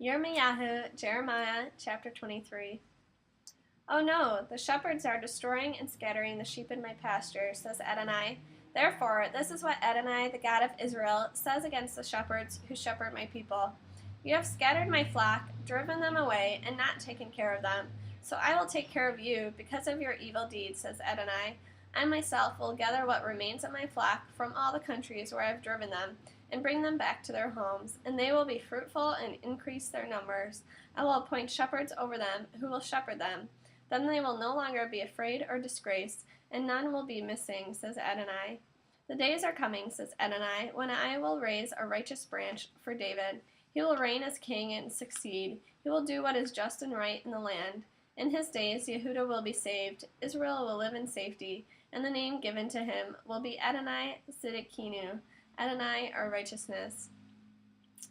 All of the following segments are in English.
Yirmiyahu, Jeremiah chapter 23. Oh no, the shepherds are destroying and scattering the sheep in my pasture, says Adonai. Therefore, this is what Adonai, the God of Israel, says against the shepherds who shepherd my people. You have scattered my flock, driven them away, and not taken care of them. So I will take care of you because of your evil deeds, says Adonai. I myself will gather what remains of my flock from all the countries where I have driven them, and bring them back to their homes, and they will be fruitful and increase their numbers. I will appoint shepherds over them who will shepherd them. Then they will no longer be afraid or disgraced, and none will be missing, says Adonai. The days are coming, says Adonai, when I will raise a righteous branch for David. He will reign as king and succeed. He will do what is just and right in the land. In his days, Yehudah will be saved. Israel will live in safety, and the name given to him will be Adonai Siddiqenu, Adonai, our righteousness.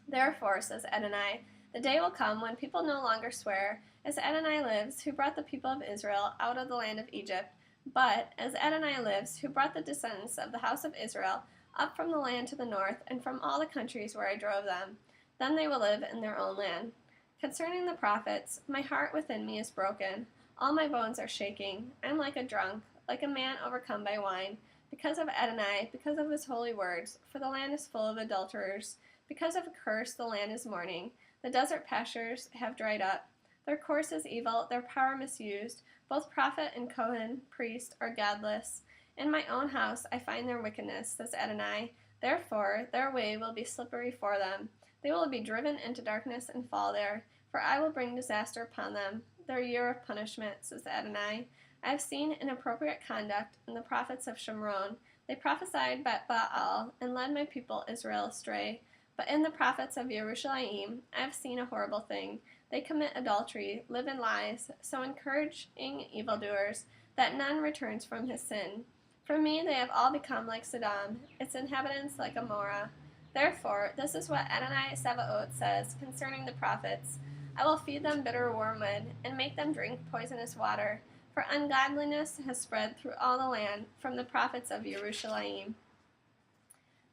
Therefore, says Adonai, the day will come when people no longer swear, as Adonai lives, who brought the people of Israel out of the land of Egypt, but as Adonai lives, who brought the descendants of the house of Israel up from the land to the north, and from all the countries where I drove them. Then they will live in their own land. Concerning the prophets, my heart within me is broken. All my bones are shaking. I am like a drunk, like a man overcome by wine, because of Adonai, because of his holy words, for the land is full of adulterers. Because of a curse, the land is mourning. The desert pastures have dried up. Their course is evil, their power misused. Both prophet and Kohen, priest, are godless. In my own house I find their wickedness, says Adonai. Therefore, their way will be slippery for them. They will be driven into darkness and fall there, for I will bring disaster upon them, their year of punishment, says Adonai. I have seen inappropriate conduct in the prophets of Shomron. They prophesied by Baal and led my people Israel astray. But in the prophets of Yerushalayim I have seen a horrible thing. They commit adultery, live in lies, so encouraging evildoers that none returns from his sin. For me they have all become like Sodom, its inhabitants like Gomorrah. Therefore, this is what Adonai Sabaoth says concerning the prophets. I will feed them bitter wormwood, and make them drink poisonous water, for ungodliness has spread through all the land from the prophets of Yerushalayim.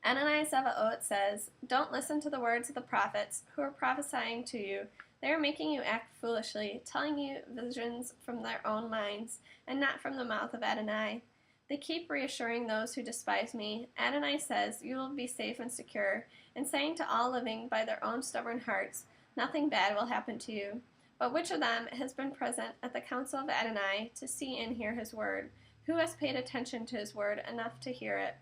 Adonai Sabaoth says, don't listen to the words of the prophets who are prophesying to you. They are making you act foolishly, telling you visions from their own minds, and not from the mouth of Adonai. They keep reassuring those who despise me. Adonai says, you will be safe and secure, and saying to all living by their own stubborn hearts, nothing bad will happen to you. But which of them has been present at the council of Adonai to see and hear his word? Who has paid attention to his word enough to hear it?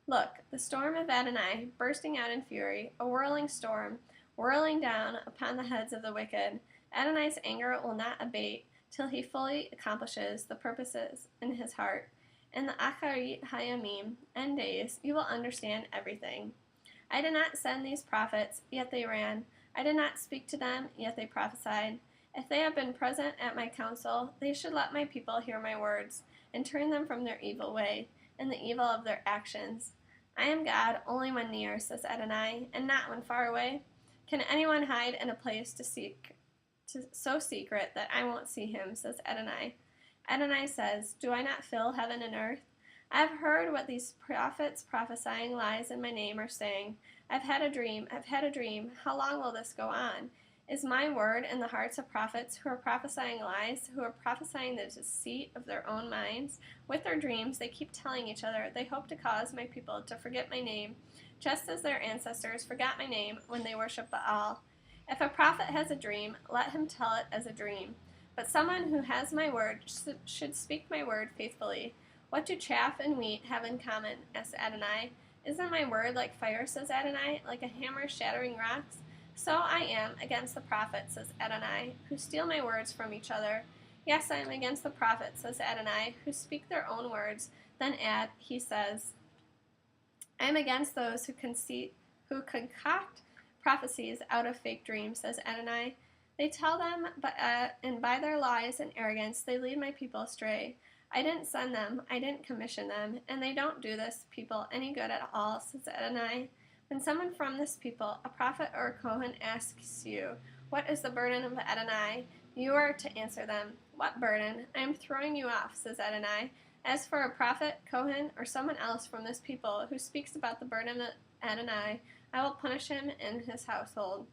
Look, the storm of Adonai, bursting out in fury, a whirling storm, whirling down upon the heads of the wicked. Adonai's anger will not abate till he fully accomplishes the purposes in his heart. In the Acharit Hayamim, end days, you will understand everything. I did not send these prophets, yet they ran. I did not speak to them, yet they prophesied. If they have been present at my council, they should let my people hear my words, and turn them from their evil way, and the evil of their actions. I am God only when near, says Adonai, and not when far away. Can anyone hide in a place so secret that I won't see him, says Adonai. Adonai says, do I not fill heaven and earth? I have heard what these prophets prophesying lies in my name are saying. I've had a dream, how long will this go on? Is my word in the hearts of prophets who are prophesying lies, who are prophesying the deceit of their own minds? With their dreams they keep telling each other they hope to cause my people to forget my name, just as their ancestors forgot my name when they worshiped Baal. If a prophet has a dream, let him tell it as a dream. But someone who has my word should speak my word faithfully. What do chaff and wheat have in common? Asked Adonai. Isn't my word like fire, says Adonai, like a hammer shattering rocks? So I am against the prophets, says Adonai, who steal my words from each other. Yes, I am against the prophets, says Adonai, who speak their own words. Then he says, I am against those who concoct prophecies out of fake dreams, says Adonai. They tell them, and by their lies and arrogance they lead my people astray. I didn't send them, I didn't commission them, and they don't do this people any good at all, says Adonai. When someone from this people, a prophet or a Kohen, asks you, what is the burden of Adonai? You are to answer them, what burden? I am throwing you off, says Adonai. As for a prophet, Kohen, or someone else from this people who speaks about the burden of Adonai, I will punish him and his household.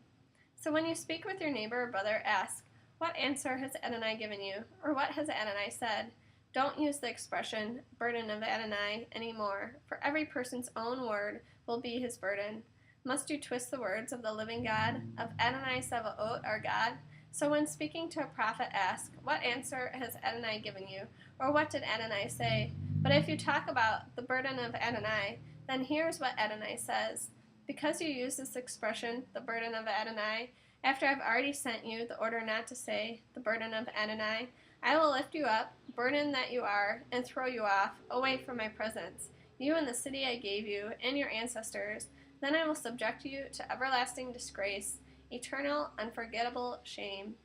So when you speak with your neighbor or brother, ask, "What answer has Adonai given you?" Or "What has Adonai said?" Don't use the expression, "burden of Adonai," anymore, for every person's own word will be his burden. Must you twist the words of the living God, of Adonai Sabaoth, our God? So when speaking to a prophet, ask, "What answer has Adonai given you?" Or "What did Adonai say?" But if you talk about the burden of Adonai, then here's what Adonai says. Because you use this expression, the burden of Adonai, after I've already sent you the order not to say, the burden of Adonai, I will lift you up, burden that you are, and throw you off, away from my presence, you and the city I gave you, and your ancestors. Then I will subject you to everlasting disgrace, eternal, unforgettable shame.